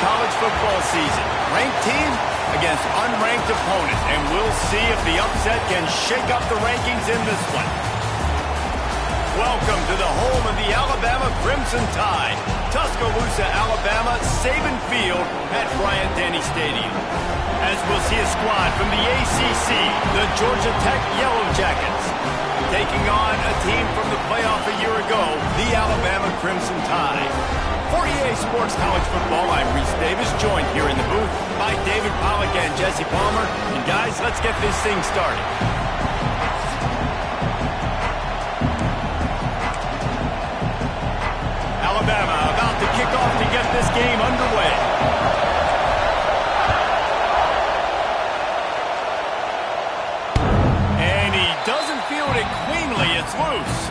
college football season. Ranked team against unranked opponent, and we'll see if the upset can shake up the rankings in this one. Welcome to the home of the Alabama Crimson Tide, Tuscaloosa, Alabama, Saban Field at Bryant-Denny Stadium. As we'll see a squad from the ACC, the Georgia Tech Yellow Jackets, taking on a team from the playoff a year ago, the Alabama Crimson Tide. For EA Sports College Football, I'm Reese Davis, joined here in the booth by David Pollack and Jesse Palmer. And guys, let's get this thing started. Alabama about to kick off to get this game underway. And he doesn't field it cleanly. It's loose.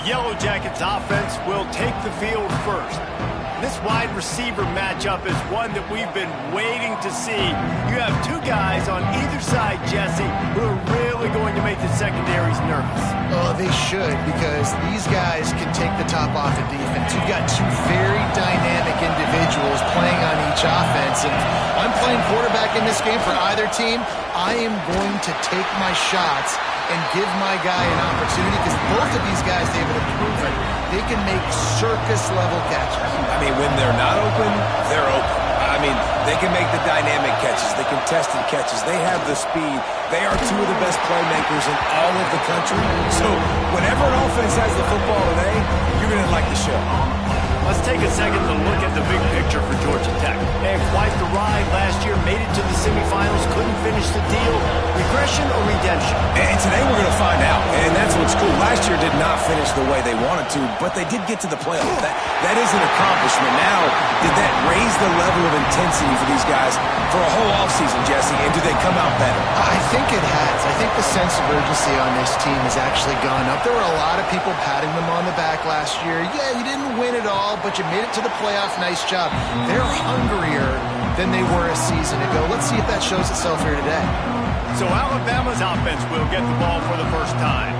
The Yellow Jackets offense will take the field first. This wide receiver matchup is one that we've been waiting to see. You have two guys on either side, Jesse, who are really going to make the secondaries nervous. Oh, they should, because these guys can take the top off of defense. You've got two very dynamic individuals playing on each offense, and I'm playing quarterback in this game for either team. I am going to take my shots and give my guy an opportunity, because both of these guys, David, have proven they can make circus-level catches. I mean, when they're not open, they're open. I mean, they can make the dynamic catches, the contested catches. They have the speed. They are two of the best playmakers in all of the country. So whenever an offense has the football today, you're going to like the show. Let's take a second to look at the big picture for Georgia Tech. They had quite the ride last year, made it to the semifinals, couldn't finish the deal. Regression or redemption? And today we're going to find out, and that's what's cool. Last year did not finish the way they wanted to, but they did get to the playoff. That is an accomplishment. Now, did that raise the level of intensity for these guys for a whole offseason, Jesse, and do they come out better? I think it has. I think the sense of urgency on this team has actually gone up. There were a lot of people patting them on the back last year. Yeah, you didn't win it all, but you made it to the playoff. Nice job. They're hungrier than they were a season ago. Let's see if that shows itself here today. So Alabama's offense will get the ball for the first time.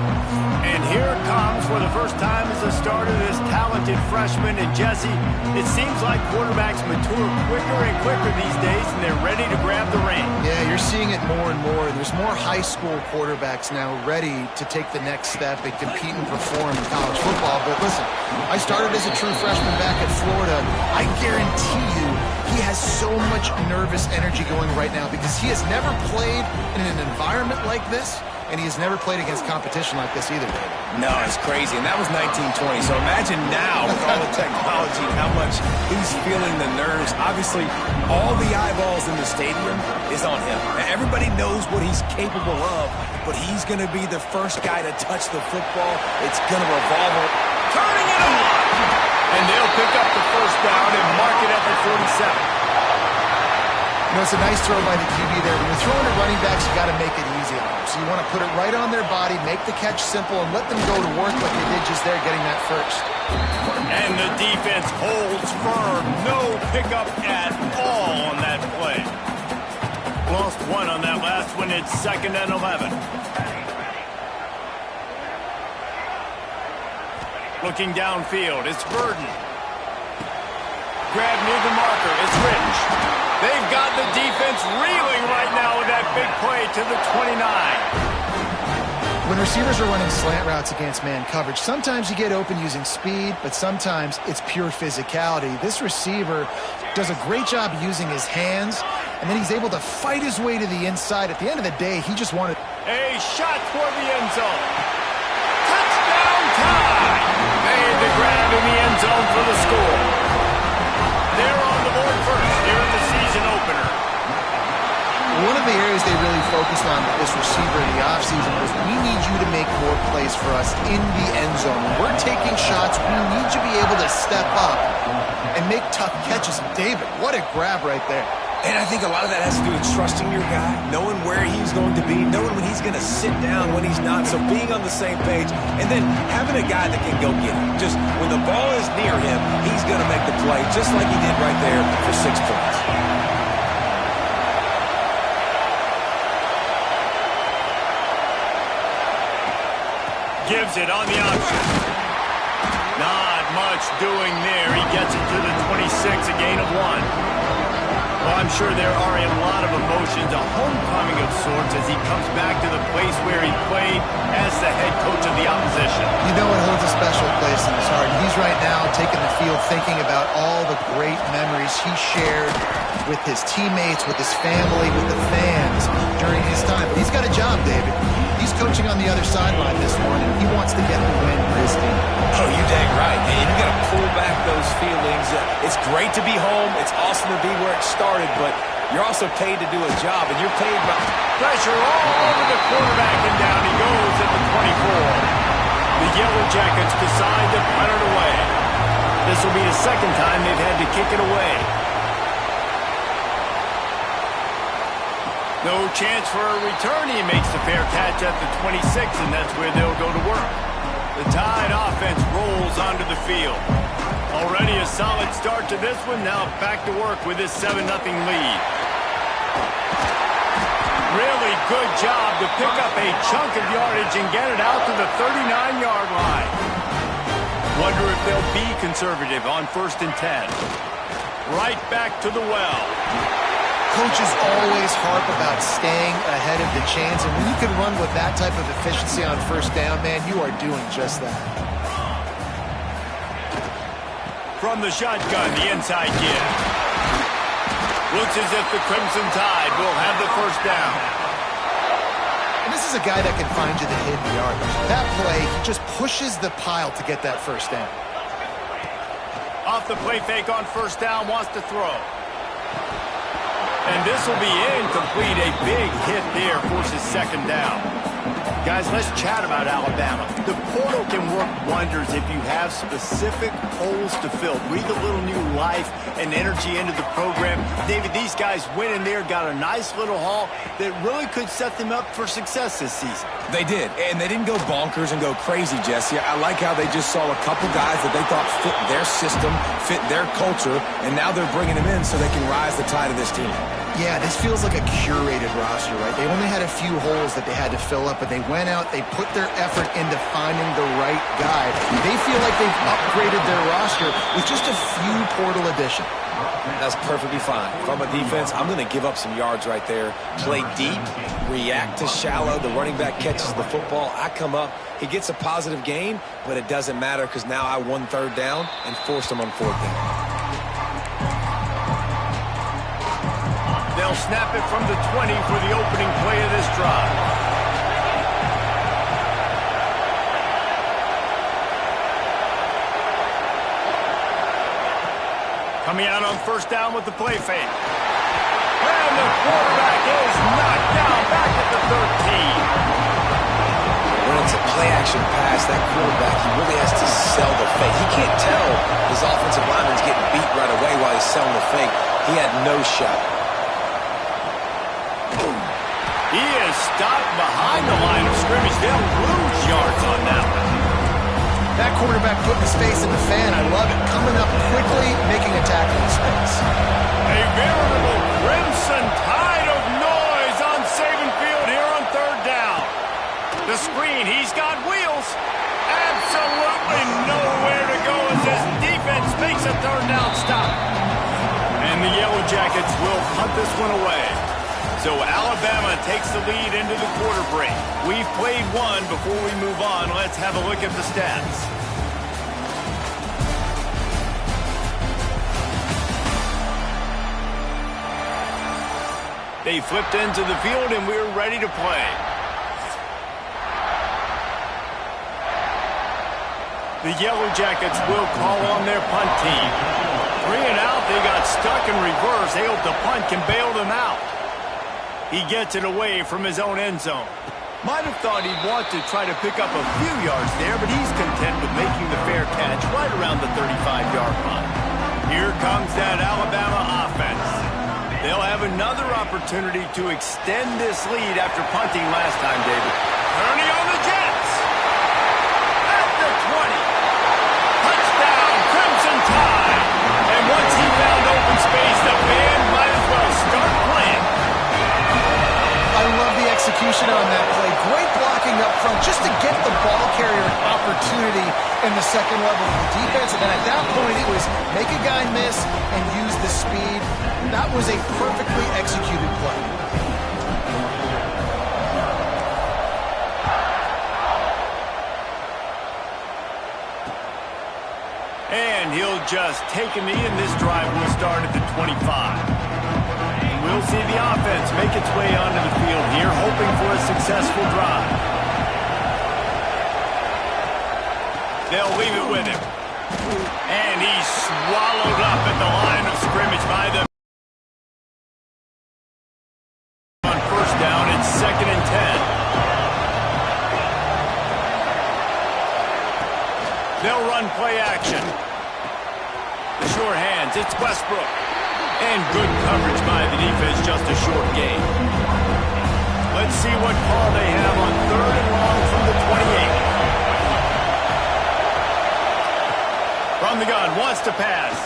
And here it comes for the first time as a starter, this talented freshman. And Jesse, it seems like quarterbacks mature quicker and quicker these days, and they're ready to grab the reins. Yeah, you're seeing it more and more. There's more high school quarterbacks now ready to take the next step and compete and perform in college football. But listen, I started as a true freshman back at Florida. I guarantee you he has so much nervous energy going right now because he has never played in an environment like this, and he has never played against competition like this either, David. No, it's crazy, and that was 1920. So imagine now with all the technology and how much he's feeling the nerves. Obviously, all the eyeballs in the stadium is on him. Everybody knows what he's capable of, but he's going to be the first guy to touch the football. It's going to revolve around. Turning it on! And they'll pick up the first down and mark it at the 47. You know, it's a nice throw by the QB there. When you're throwing to running backs, you got to make it easy on them. So you want to put it right on their body, make the catch simple, and let them go to work like they did just there, getting that first. And the defense holds firm. No pickup at all on that play. Lost one on that last one. It's 2nd and 11. Looking downfield, it's Burden. Grab near the marker, it's Rich. They've got the defense reeling right now with that big play to the 29. When receivers are running slant routes against man coverage, sometimes you get open using speed, but sometimes it's pure physicality. This receiver does a great job using his hands, and then he's able to fight his way to the inside. At the end of the day, he just wanted a shot toward the end zone. Touchdown time! Made the grab in the end zone for the score. They're on the board first here in the season opener. One of the areas they really focused on with this receiver in the offseason was, we need you to make more plays for us in the end zone. When we're taking shots, we need you to be able to step up and make tough catches. David, what a grab right there. And I think a lot of that has to do with trusting your guy, knowing where he's going to be, knowing when he's going to sit down, when he's not, so being on the same page, and then having a guy that can go get it. Just when the ball is near him, he's going to make the play, just like he did right there for 6 points. Gives it on the option. Not much doing there. He gets it to the 26, a gain of 1. Well, I'm sure there are a lot of emotions, a homecoming of sorts as he comes back to the place where he played as the head coach of the opposition. You know it holds a special place in his heart. He's right now taking the field thinking about all the great memories he shared with his teammates, with his family, with the fans during his time. But he's got a job, David. He's coaching on the other sideline this morning. He wants to get the win for his team. Oh, you dang right. And you got to pull back those feelings. It's great to be home. It's awesome to be where it started, but you're also paid to do a job, and you're paid by... Pressure all over the quarterback, and down he goes at the 24. The Yellow Jackets decide to punt it away. This will be the second time they've had to kick it away. No chance for a return. He makes the fair catch at the 26, and that's where they'll go to work. The Tide offense rolls onto the field. Already a solid start to this one. Now back to work with this 7-0 lead. Really good job to pick up a chunk of yardage and get it out to the 39-yard line. Wonder if they'll be conservative on 1st and 10. Right back to the well. Coaches always harp about staying ahead of the chains, and when you can run with that type of efficiency on 1st down, man, you are doing just that. From the shotgun, the inside give. Looks as if the Crimson Tide will have the 1st down. And this is a guy that can find you the hidden yardage. That play, he just pushes the pile to get that 1st down. Off the play fake on 1st down, wants to throw. And this will be incomplete. A big hit there forces 2nd down. Guys, let's chat about Alabama. The portal can work wonders if you have specific holes to fill. Breathe a little new life and energy into the program. David, these guys went in there, got a nice little haul that really could set them up for success this season. They did, and they didn't go bonkers and go crazy, Jesse. I like how they just saw a couple guys that they thought fit their system, fit their culture, and now they're bringing them in so they can rise the tide of this team. Yeah, this feels like a curated roster, right? They only had a few holes that they had to fill up, but they went out, they put their effort into finding the right guy. They feel like they've upgraded their roster with just a few portal additions. That's perfectly fine. If I'm a defense, I'm going to give up some yards right there. Play deep, react to shallow. The running back catches the football. I come up. He gets a positive gain, but it doesn't matter because now I won 3rd down and forced him on 4th down. They'll snap it from the 20 for the opening play of this drive. Coming out on 1st down with the play fake. And the quarterback is knocked down back at the 13. When it's a play-action pass, that quarterback, he really has to sell the fake. He can't tell his offensive lineman's getting beat right away while he's selling the fake. He had no shot. He is stopped behind the line of scrimmage. They'll lose yards on that one. That quarterback putting his face in the fan, I love it. Coming up quickly, making a tackle in space. A veritable Crimson Tide of noise on Saban Field here on 3rd down. The screen, he's got wheels. Absolutely nowhere to go as this defense makes a 3rd down stop. And the Yellow Jackets will punt this one away. So Alabama takes the lead into the quarter break. We've played one. Before we move on, let's have a look at the stats. They flipped into the field, and we're ready to play. The Yellow Jackets will call on their punt team. 3 and out, they got stuck in reverse. They hope the punt can bail them out. He gets it away from his own end zone. Might have thought he'd want to try to pick up a few yards there, but he's content with making the fair catch right around the 35-yard line. Here comes that Alabama offense. They'll have another opportunity to extend this lead after punting last time, David. Ernie on the Jets. At the 20. Touchdown, Crimson Tide. And once he found open space, the band might as well start playing. I love the execution on that play. Great blocking up front just to get the ball carrier an opportunity in the second level of the defense. And then at that point, it was make a guy miss and use the speed. That was a perfectly executed play. And he'll just take a knee, and this drive will start at the 25. And we'll see the offense make its way onto the field here, hoping for a successful drive. They'll leave it with him. And he's swallowed up at the line of scrimmage by the... On first down, it's 2nd and 10. They'll run play action. The short hands, it's Westbrook. And good coverage by the defense, just a short gain. Let's see what call they have on 3rd and long from the 28. From the gun, wants to pass.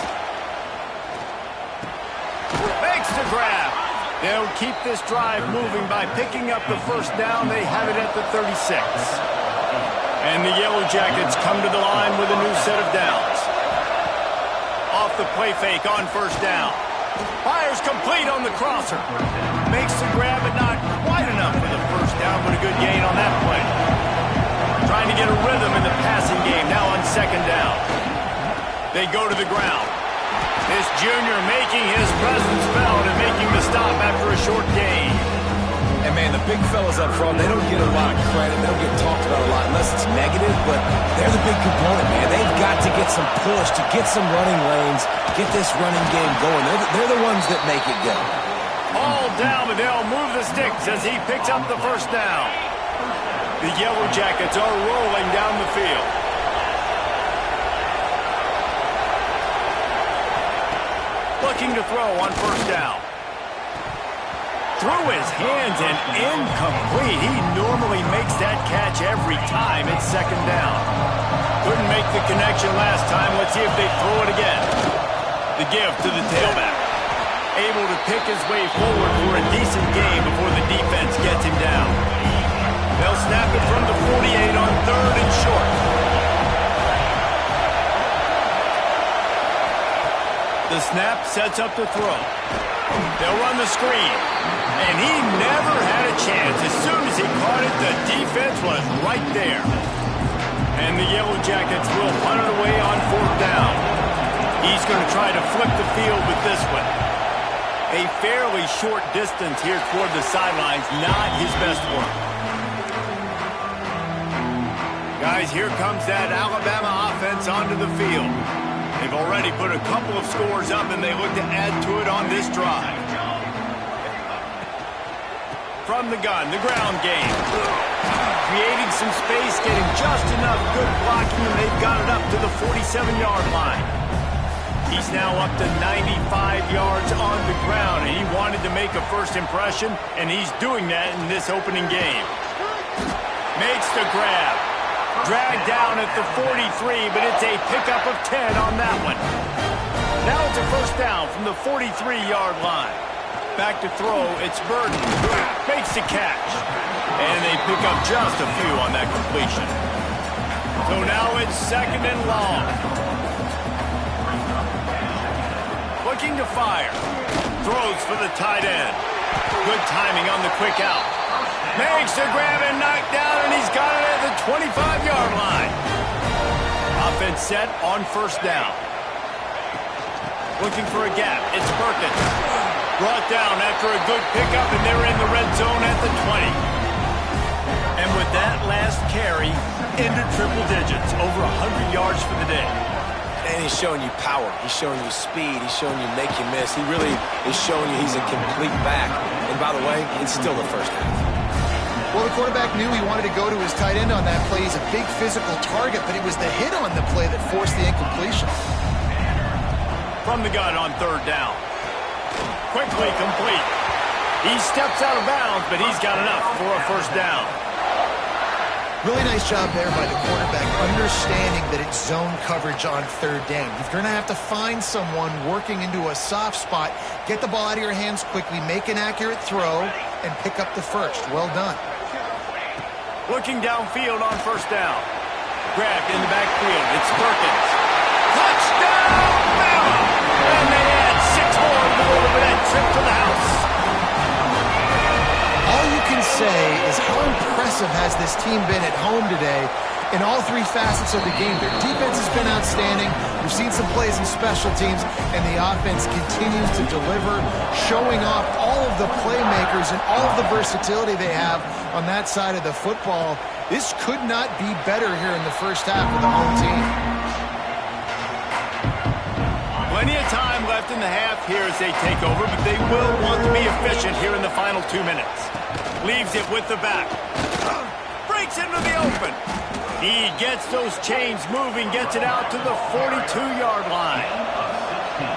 Makes the grab. They'll keep this drive moving by picking up the first down. They have it at the 36. And the Yellow Jackets come to the line with a new set of downs. Off the play fake on first down. Fires complete on the crosser. Makes the grab, but not quite enough for the first down, but a good gain on that play. Trying to get a rhythm in the passing game now on 2nd down. They go to the ground. This junior making his presence felt and making the stop after a short gain. And, man, the big fellas up front, they don't get a lot of credit. They don't get talked about a lot unless it's negative, but they're the big component, man. They've got to get some push, to get some running lanes, get this running game going. They're the ones that make it go. All down, but they'll move the sticks as he picks up the first down. The Yellow Jackets are rolling down the field. Looking to throw on first down. Through his hands and incomplete. He normally makes that catch every time. It's 2nd down. Couldn't make the connection last time. Let's see if they throw it again. The give to the tailback. Able to pick his way forward for a decent game before the defense gets him down. They'll snap it from the 48 on 3rd and short. The snap sets up the throw. They'll run the screen. And he never had a chance. As soon as he caught it, the defense was right there. And the Yellow Jackets will punt it away on 4th down. He's going to try to flip the field with this one. A fairly short distance here toward the sidelines, not his best work. Guys, here comes that Alabama offense onto the field. They've already put a couple of scores up, and they look to add to it on this drive. From the gun, the ground game. Creating some space, getting just enough good blocking, and they've got it up to the 47-yard line. He's now up to 95 yards on the ground, and he wanted to make a first impression, and he's doing that in this opening game. Makes the grab. Dragged down at the 43, but it's a pickup of 10 on that one. Now it's a first down from the 43-yard line. Back to throw, it's Burton. Makes the catch. And they pick up just a few on that completion. So now it's 2nd and long. Looking to fire. Throws for the tight end. Good timing on the quick out. Makes the grab and knocked down, and he's got it at the 25-yard line. Offense set on first down. Looking for a gap. It's Perkins. Brought down after a good pickup, and they're in the red zone at the 20. And with that last carry, into triple digits, over 100 yards for the day. And he's showing you power. He's showing you speed. He's showing you make you miss. He really is showing you he's a complete back. And by the way, it's still the first half. Well, the quarterback knew he wanted to go to his tight end on that play. He's a big physical target, but it was the hit on the play that forced the incompletion. From the gun on 3rd down. Quickly complete. He steps out of bounds, but he's got enough for a first down. Really nice job there by the quarterback, understanding that it's zone coverage on 3rd down. You're going to have to find someone working into a soft spot, get the ball out of your hands quickly, make an accurate throw, and pick up the first. Well done. Looking downfield on first down. Grabbed in the backfield. It's Perkins. Touchdown, Bama! And they add 6 more to go with that trip to the house. All you can say is how impressive has this team been at home today in all 3 facets of the game. Their defense has been outstanding. We've seen some plays in special teams, and the offense continues to deliver, showing off all of the playmakers and all of the versatility they have on that side of the football. This could not be better here in the first half of the home team. Plenty of time left in the half here as they take over, but they will want to be efficient here in the final 2 minutes. Leaves it with the back. Breaks into the open. He gets those chains moving, gets it out to the 42-yard line.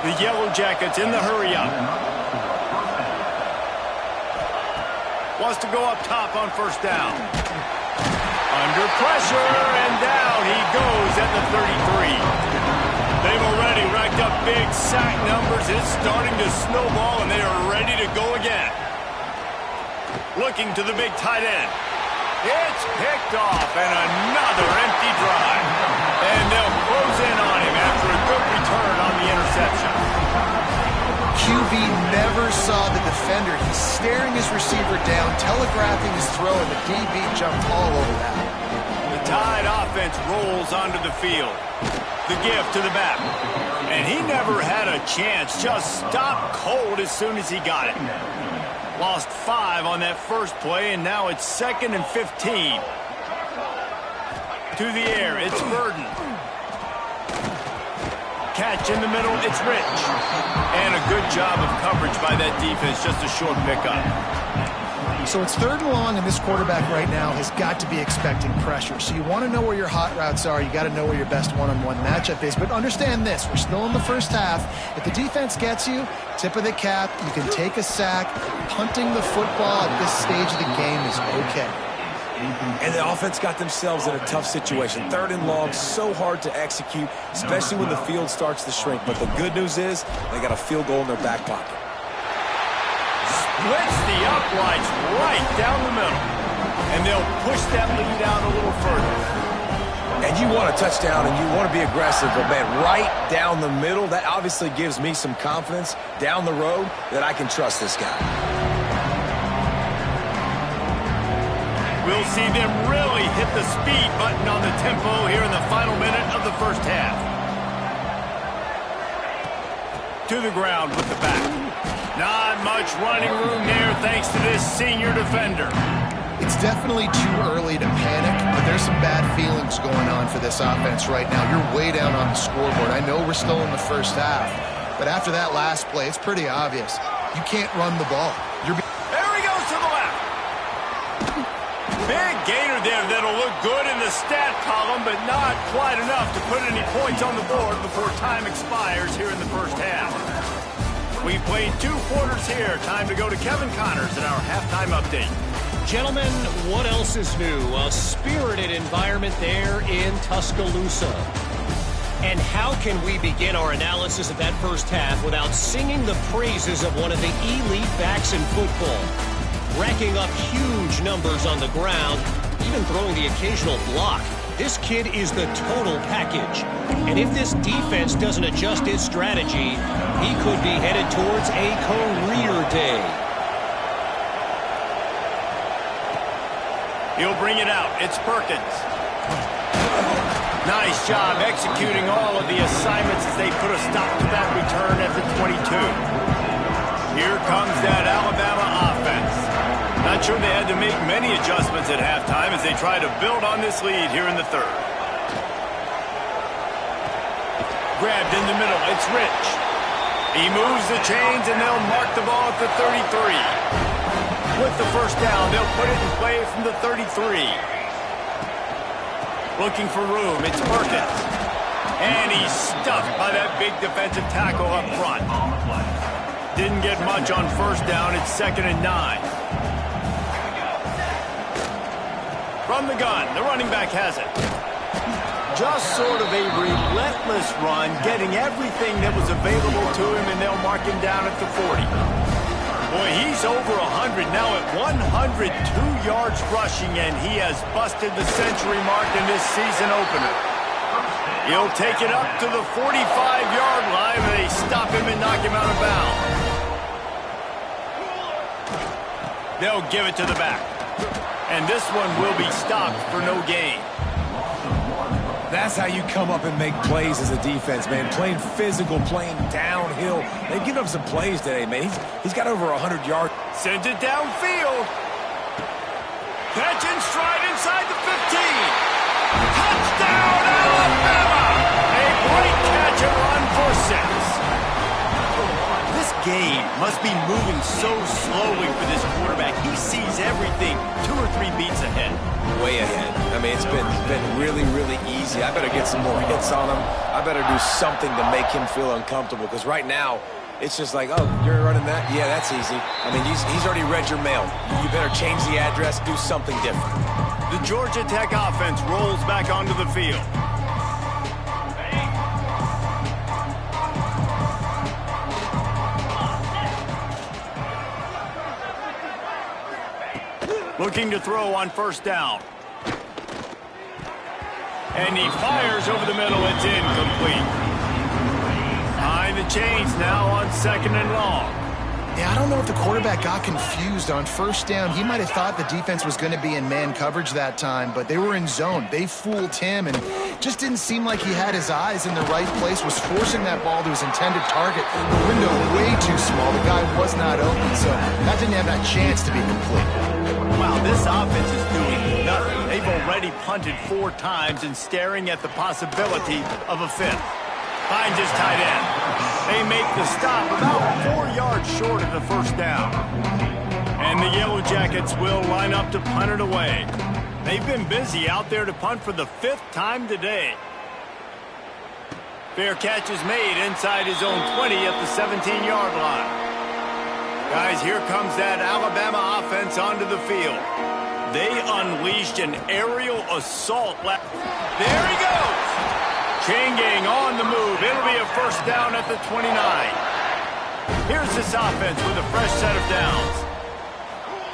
The Yellow Jackets in the hurry-up. Wants to go up top on first down. Under pressure, and down he goes at the 33. They've already racked up big sack numbers. It's starting to snowball, and they are ready to go again. Looking to the big tight end. It's picked off, and another empty drive. And they'll close in on him after a good return on the interception. QB never saw the defender. He's staring his receiver down, telegraphing his throw, and the DB jumped all over that. The Tide offense rolls onto the field. The give to the back. And he never had a chance. Just stopped cold as soon as he got it. Lost 5 on that first play, and now it's 2nd and 15. To the air, it's Burden. Catch in the middle, it's Rich. And a good job of coverage by that defense, just a short pickup. So it's 3rd and long, and this quarterback right now has got to be expecting pressure. So you want to know where your hot routes are. You got to know where your best one-on-one matchup is. But understand this, we're still in the first half. If the defense gets you, tip of the cap, you can take a sack. Punting the football at this stage of the game is okay. And the offense got themselves in a tough situation. 3rd and long, so hard to execute, especially when the field starts to shrink. But the good news is they got a field goal in their back pocket. Splits the uprights right down the middle. And they'll push that lead out a little further. And you want a touchdown and you want to be aggressive, but man, right down the middle, that obviously gives me some confidence down the road that I can trust this guy. We'll see them really hit the speed button on the tempo here in the final minute of the first half. To the ground with the back. Not much running room there thanks to this senior defender. It's definitely too early to panic, but there's some bad feelings going on for this offense right now. You're way down on the scoreboard. I know we're still in the first half, but after that last play, it's pretty obvious. You can't run the ball. There he goes to the left. Big gainer there that'll look good in the stat column, but not quite enough to put any points on the board before time expires here in the first half. We've played 2 quarters here. Time to go to Kevin Connors in our halftime update. Gentlemen, what else is new? A spirited environment there in Tuscaloosa. And how can we begin our analysis of that first half without singing the praises of one of the elite backs in football? Racking up huge numbers on the ground, even throwing the occasional block. This kid is the total package. And if this defense doesn't adjust its strategy, he could be headed towards a career day. He'll bring it out. It's Perkins. Nice job executing all of the assignments as they put a stop to that return at the 22. Here comes that Alabama offense. Not sure they had to make many adjustments at halftime as they try to build on this lead here in the 3rd. Grabbed in the middle. It's Rich. He moves the chains, and they'll mark the ball at the 33. With the first down, they'll put it in play from the 33. Looking for room, it's Perkins. And he's stuffed by that big defensive tackle up front. Didn't get much on first down, it's 2nd and 9. From the gun, the running back has it. Just sort of a relentless run, getting everything that was available to him, and they'll mark him down at the 40. Boy, he's over 100 now at 102 yards rushing, and he has busted the century mark in this season opener. He'll take it up to the 45-yard line, and they stop him and knock him out of bounds. They'll give it to the back. And this one will be stopped for no gain. That's how you come up and make plays as a defense, man. Playing physical, playing downhill. They've given up some plays today, man. He's got over 100 yards. Sends it downfield. Catch and stride inside the 15. Touchdown, Alabama! A great catch and run for 6. This game must be moving so slowly for this quarterback. He sees everything 2 or 3 beats ahead. Way ahead. I mean, it's been really, really easy. I better get some more hits on him. I better do something to make him feel uncomfortable, because right now, it's just like, oh, you're running that? Yeah, that's easy. I mean, he's already read your mail. You better change the address, do something different. The Georgia Tech offense rolls back onto the field. Looking to throw on first down. And he fires over the middle. It's incomplete. Behind the chains now on 2nd and long. Yeah, I don't know if the quarterback got confused on first down. He might have thought the defense was going to be in man coverage that time, but they were in zone. They fooled him, and just didn't seem like he had his eyes in the right place, was forcing that ball to his intended target. The window way too small. The guy was not open, so that didn't have that chance to be complete. Wow, this offense is doing nothing. They've already punted 4 times and staring at the possibility of a 5th. Finds his tight end. They make the stop about 4 yards short of the first down. And the Yellow Jackets will line up to punt it away. They've been busy out there to punt for the 5th time today. Fair catch is made inside his own 20 at the 17-yard line. Guys, here comes that Alabama offense onto the field. They unleashed an aerial assault. There he goes. Chain gang on the move. It'll be a first down at the 29. Here's this offense with a fresh set of downs.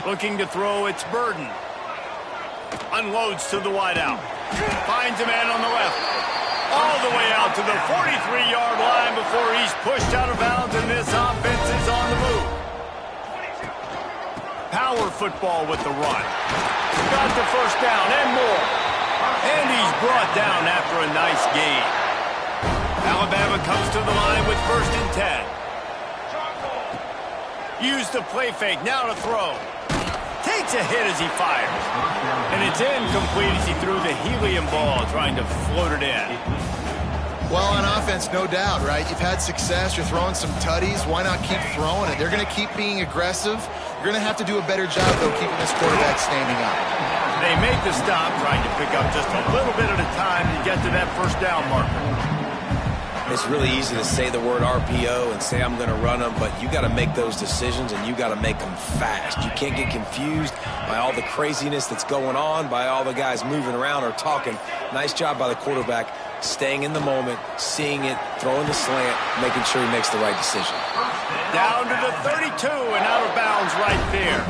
Looking to throw, it's Burden. Unloads to the wideout. Finds a man on the left. All the way out to the 43-yard line before he's pushed out of bounds, and this offense is on the move. Power football with the run. Got the first down and more. And he's brought down after a nice gain. Alabama comes to the line with 1st and 10. Use the play fake, now to throw. Takes a hit as he fires. And it's incomplete as he threw the helium ball trying to float it in. Well, on offense, no doubt, right? You've had success. You're throwing some tutties. Why not keep throwing it? They're going to keep being aggressive. You're going to have to do a better job, though, keeping this quarterback standing up. They make the stop, trying to pick up just a little bit at a time to get to that first down marker. It's really easy to say the word RPO and say I'm going to run them, but you got to make those decisions, and you got to make them fast. You can't get confused by all the craziness that's going on, by all the guys moving around or talking. Nice job by the quarterback, staying in the moment, seeing it, throwing the slant, making sure he makes the right decision. Down to the 32 and out of bounds right there.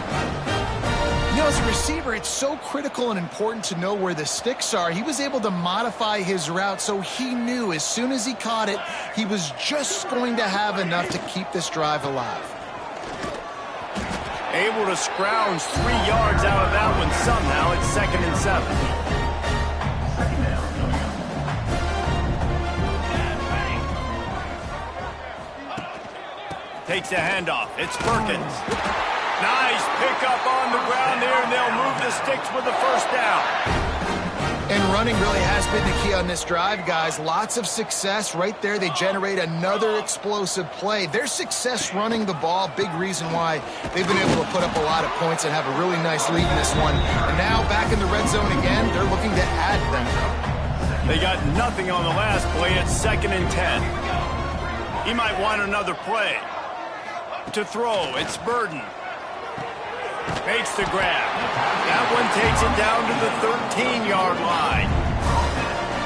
You know, as a receiver, it's so critical and important to know where the sticks are. He was able to modify his route, so he knew as soon as he caught it, he was just going to have enough to keep this drive alive. Able to scrounge 3 yards out of that one somehow. It's 2nd and 7. Takes a handoff. It's Perkins. Nice pickup on the ground there, and they'll move the sticks with the first down. And running really has been the key on this drive, guys. Lots of success right there. They generate another explosive play. Their success running the ball, big reason why they've been able to put up a lot of points and have a really nice lead in this one. And now back in the red zone again, they're looking to add them. They got nothing on the last play. It's 2nd and 10. He might want another play. To throw, it's Burden. Makes the grab. That one takes it down to the 13-yard line.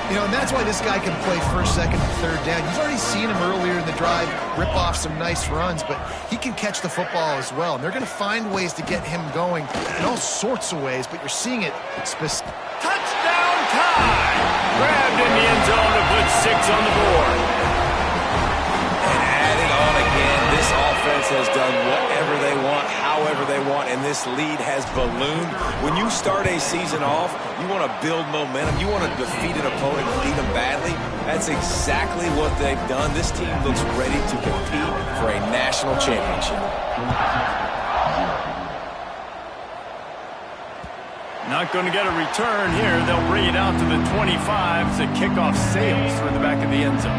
You know, and that's why this guy can play first, second, and third down. You've already seen him earlier in the drive rip off some nice runs, but he can catch the football as well. And they're going to find ways to get him going in all sorts of ways, but you're seeing it specific. Touchdown time! Grabbed in the end zone to put 6 on the board. And add it on again. This offense has done whatever they want, however they want, and this lead has ballooned. When you start a season off, you want to build momentum. You want to defeat an opponent and beat them badly. That's exactly what they've done. This team looks ready to compete for a national championship. Not going to get a return here. They'll bring it out to the 25 as the kickoff sails through the back of the end zone.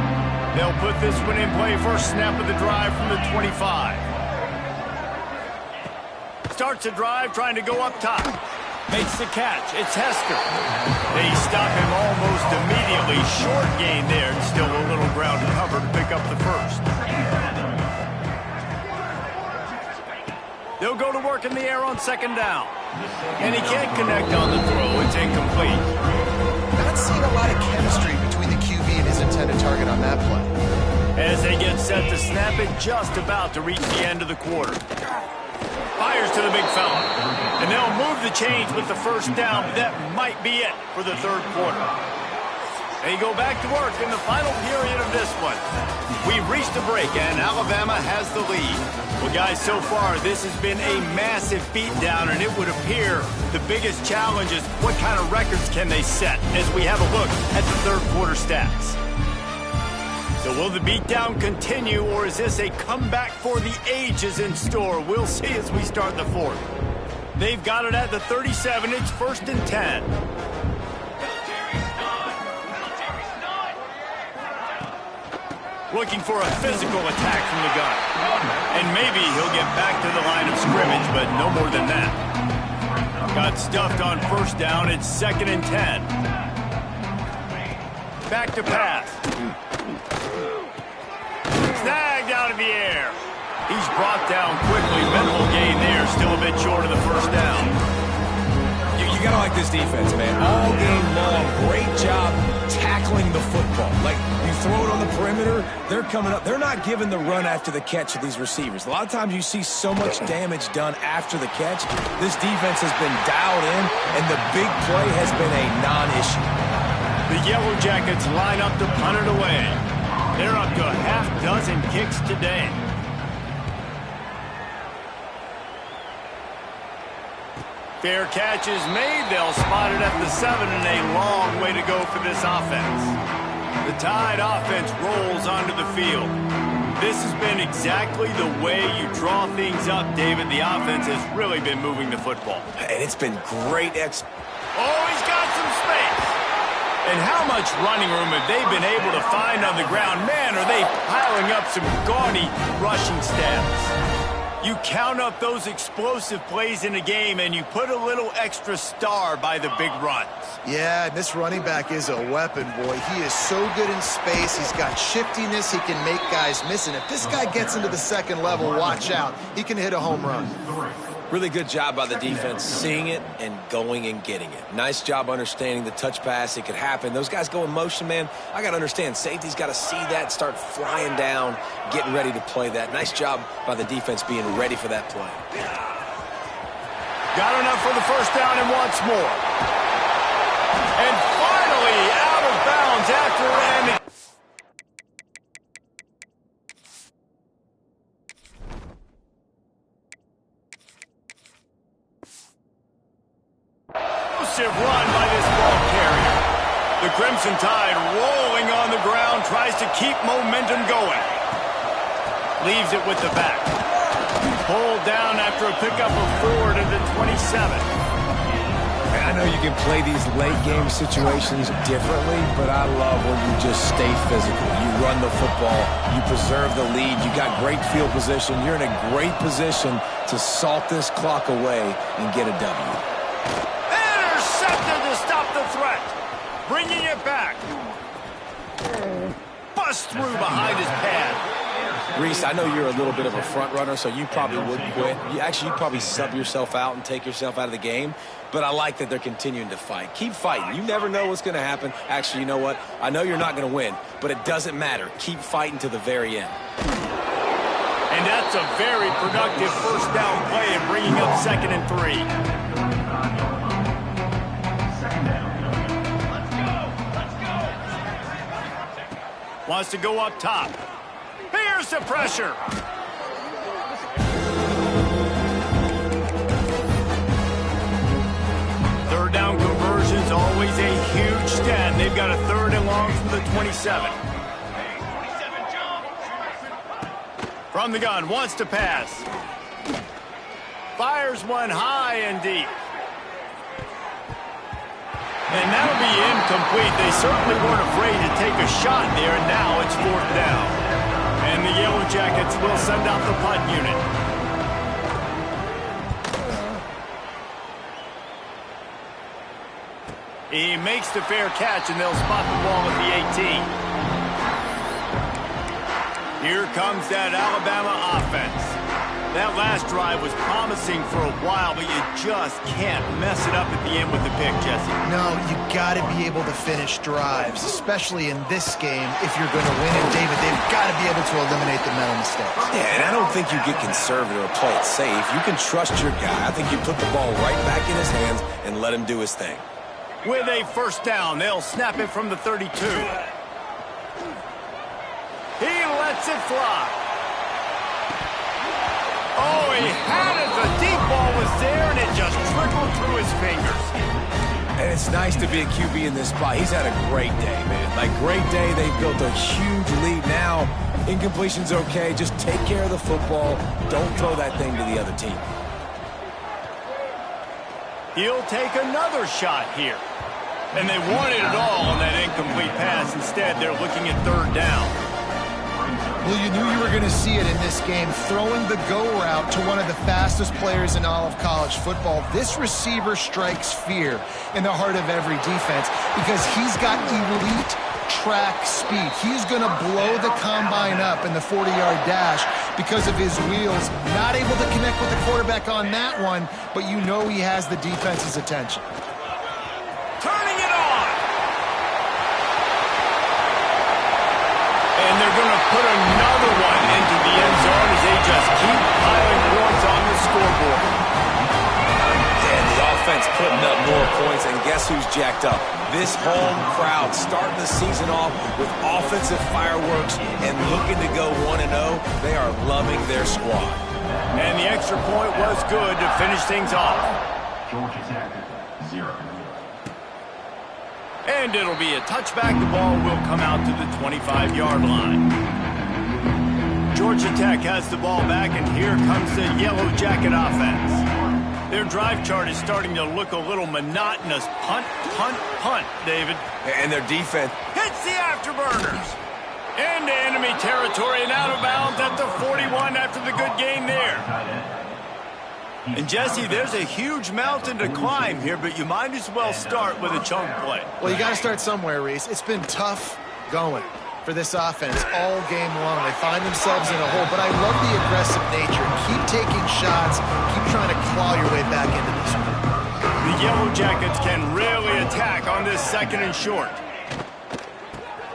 They'll put this one in play first snap of the drive from the 25. Starts the drive trying to go up top. Makes the catch. It's Hester. They stop him almost immediately. Short gain there. Still a little ground to cover to pick up the first. They'll go to work in the air on second down. And he can't connect on the throw. It's incomplete. Not seeing a lot of chemistry between the QB and his intended target on that play. As they get set to snap it, just about to reach the end of the quarter. Fires to the big fella. And they'll move the chains with the first down, but that might be it for the third quarter. They go back to work in the final period of this one. We've reached a break, and Alabama has the lead. Well, guys, so far, this has been a massive beatdown, and it would appear the biggest challenge is what kind of records can they set as we have a look at the third quarter stats. So will the beatdown continue, or is this a comeback for the ages in store? We'll see as we start the fourth. They've got it at the 37. It's 1st and 10. Looking for a physical attack from the gun. And maybe he'll get back to the line of scrimmage, but no more than that. Got stuffed on first down. It's 2nd and 10. Back to pass. Snagged out of the air. He's brought down quickly. Minimal gain there. Still a bit short of the first down. You got to like this defense, man. All game long, great job tackling the football. Like, you throw it on the perimeter, they're coming up. They're not giving the run after the catch to these receivers. A lot of times you see so much damage done after the catch. This defense has been dialed in, and the big play has been a non-issue. The Yellow Jackets line up to punt it away. They're up to a half dozen kicks today. Fair catch is made. They'll spot it at the 7, and a long way to go for this offense. The Tide offense rolls onto the field. This has been exactly the way you draw things up, David. The offense has really been moving the football. And it's been great. Oh, he's got some space. And how much running room have they been able to find on the ground? Man, are they piling up some gaudy rushing stats. You count up those explosive plays in a game, and you put a little extra star by the big runs. Yeah, this running back is a weapon, boy. He is so good in space. He's got shiftiness. He can make guys miss. And if this guy gets into the second level, watch out. He can hit a home run. Really good job by the defense seeing it and going and getting it. Nice job understanding the touch pass. It could happen. Those guys go in motion, man. I got to understand. Safety's got to see that, start flying down, getting ready to play that. Nice job by the defense being ready for that play. Got enough for the first down and wants more. And finally out of bounds after landing. Run by this ball carrier. The Crimson Tide rolling on the ground, tries to keep momentum going. Leaves it with the back. Pulled down after a pickup of 4 to the 27. I know you can play these late game situations differently, but I love when you just stay physical. You run the football, you preserve the lead, you got great field position, you're in a great position to salt this clock away and get a W. Intercepted to stop the threat. Bringing it back. Bust through behind his pad. Reese, I know you're a little bit of a front runner, so you probably wouldn't quit. You'd probably sub yourself out and take yourself out of the game. But I like that they're continuing to fight. Keep fighting. You never know what's going to happen. Actually, you know what? I know you're not going to win, but it doesn't matter. Keep fighting to the very end. And that's a very productive first down play and bringing up 2nd and 3. Wants to go up top. Here's the pressure. Third down conversion's always a huge stat. They've got a 3rd and long from the 27. From the gun, wants to pass. Fires one high and deep. And that'll be incomplete. They certainly weren't afraid to take a shot there, and now it's 4th down. And the Yellow Jackets will send out the punt unit. He makes the fair catch, and they'll spot the ball at the 18. Here comes that Alabama offense. That last drive was promising for a while, but you just can't mess it up at the end with the pick, Jesse. No, you got to be able to finish drives, especially in this game if you're going to win. And, David, they've got to be able to eliminate the mental mistakes. Yeah, and I don't think you get conservative or play it safe. You can trust your guy. I think you put the ball right back in his hands and let him do his thing. With a first down, they'll snap it from the 32. He lets it fly. Oh, he had it. The deep ball was there, and it just trickled through his fingers. And it's nice to be a QB in this spot. He's had a great day, man. Like, great day. They've built a huge lead now. Incompletion's okay. Just take care of the football. Don't throw that thing to the other team. He'll take another shot here. And they wanted it all on that incomplete pass. Instead, they're looking at 3rd down. Well, you knew you were going to see it in this game, throwing the go route to one of the fastest players in all of college football. This receiver strikes fear in the heart of every defense because he's got elite track speed. He's going to blow the combine up in the 40-yard dash because of his wheels. Not able to connect with the quarterback on that one, but you know he has the defense's attention. Turning it on. And they're going to put another one into the end zone as they just keep piling points on the scoreboard. And the offense putting up more points, and guess who's jacked up? This home crowd starting the season off with offensive fireworks and looking to go 1-0. They are loving their squad. And the extra point was good to finish things off. Georgia Tech, 0. And it'll be a touchback. The ball will come out to the 25-yard line. Georgia Tech has the ball back, and here comes the Yellow Jacket offense. Their drive chart is starting to look a little monotonous. Punt, punt, punt, David. And their defense Hits the afterburners. Into enemy territory and out of bounds at the 41 after the good gain there. And, Jesse, there's a huge mountain to climb here, but you might as well start with a chunk play. Well, you got to start somewhere, Reese. It's been tough going for this offense all game long. They find themselves in a hole, but I love the aggressive nature. Keep taking shots. Keep trying to claw your way back into this one. The Yellow Jackets can really attack on this 2nd and short.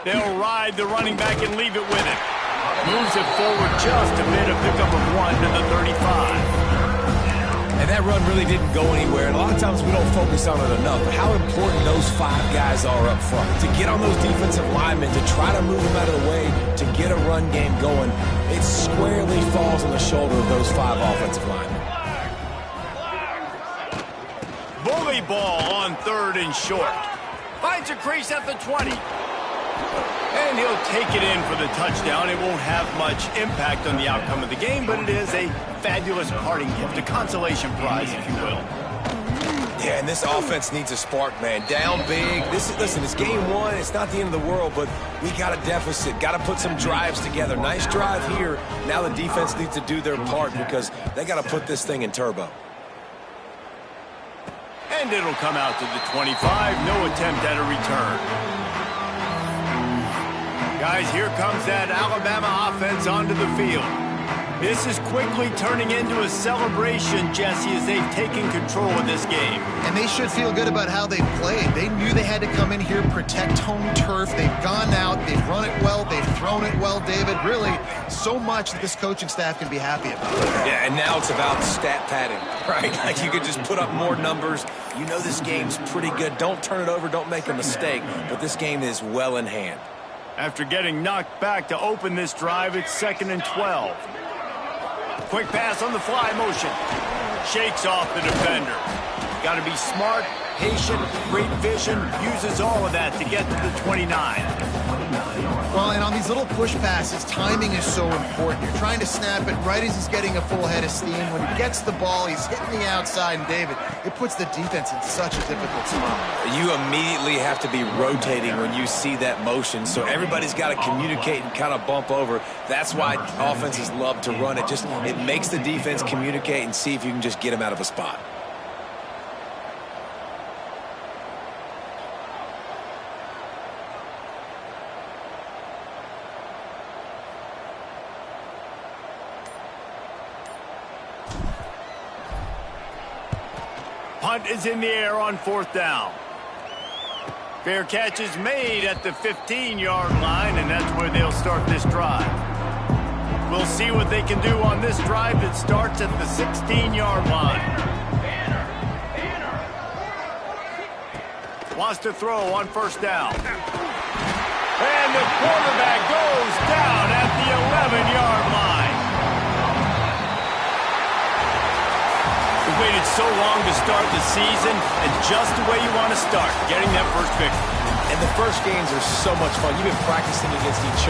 They'll ride the running back and leave it with it. Moves it forward just a bit, a pickup of 1 to the 35. And that run really didn't go anywhere. And a lot of times we don't focus on it enough. But how important those 5 guys are up front. To get on those defensive linemen, to try to move them out of the way, to get a run game going, it squarely falls on the shoulder of those 5 offensive linemen. Bully ball on 3rd and short. Finds a crease at the 20. And he'll take it in for the touchdown. It won't have much impact on the outcome of the game, but it is a fabulous parting gift, a consolation prize, if you will. Yeah, and this offense needs a spark, man. Down big. Listen, it's game 1. It's not the end of the world, but we got a deficit. Got to put some drives together. Nice drive here. Now the defense needs to do their part because they got to put this thing in turbo. And it'll come out to the 25. No attempt at a return. Guys, here comes that Alabama offense onto the field. This is quickly turning into a celebration, Jesse, as they've taken control of this game. And they should feel good about how they've played. They knew they had to come in here, protect home turf. They've gone out, they've run it well, they've thrown it well, David. Really, so much that this coaching staff can be happy about. Yeah, and now it's about stat padding, right? Like you could just put up more numbers. You know this game's pretty good. Don't turn it over, don't make a mistake. But this game is well in hand. After getting knocked back to open this drive, it's 2nd and 12. Quick pass on the fly motion. Shakes off the defender. Got to be smart, patient, great vision. Uses all of that to get to the 29. Well, and on these little push passes, timing is so important. You're trying to snap it right as he's getting a full head of steam. When he gets the ball, he's hitting the outside, and David, it puts the defense in such a difficult spot. You immediately have to be rotating when you see that motion, so everybody's got to communicate and kind of bump over. That's why offenses love to run it. It makes the defense communicate and see if you can just get them out of a spot. Punt is in the air on 4th down. Fair catch is made at the 15-yard line, and that's where they'll start this drive. We'll see what they can do on this drive that starts at the 16-yard line. Wants to throw on 1st down. And the quarterback goes down at the 11-yard line. We waited so long to start the season, and just the way you want to start, getting that first victory. And the first games are so much fun. You've been practicing against each other.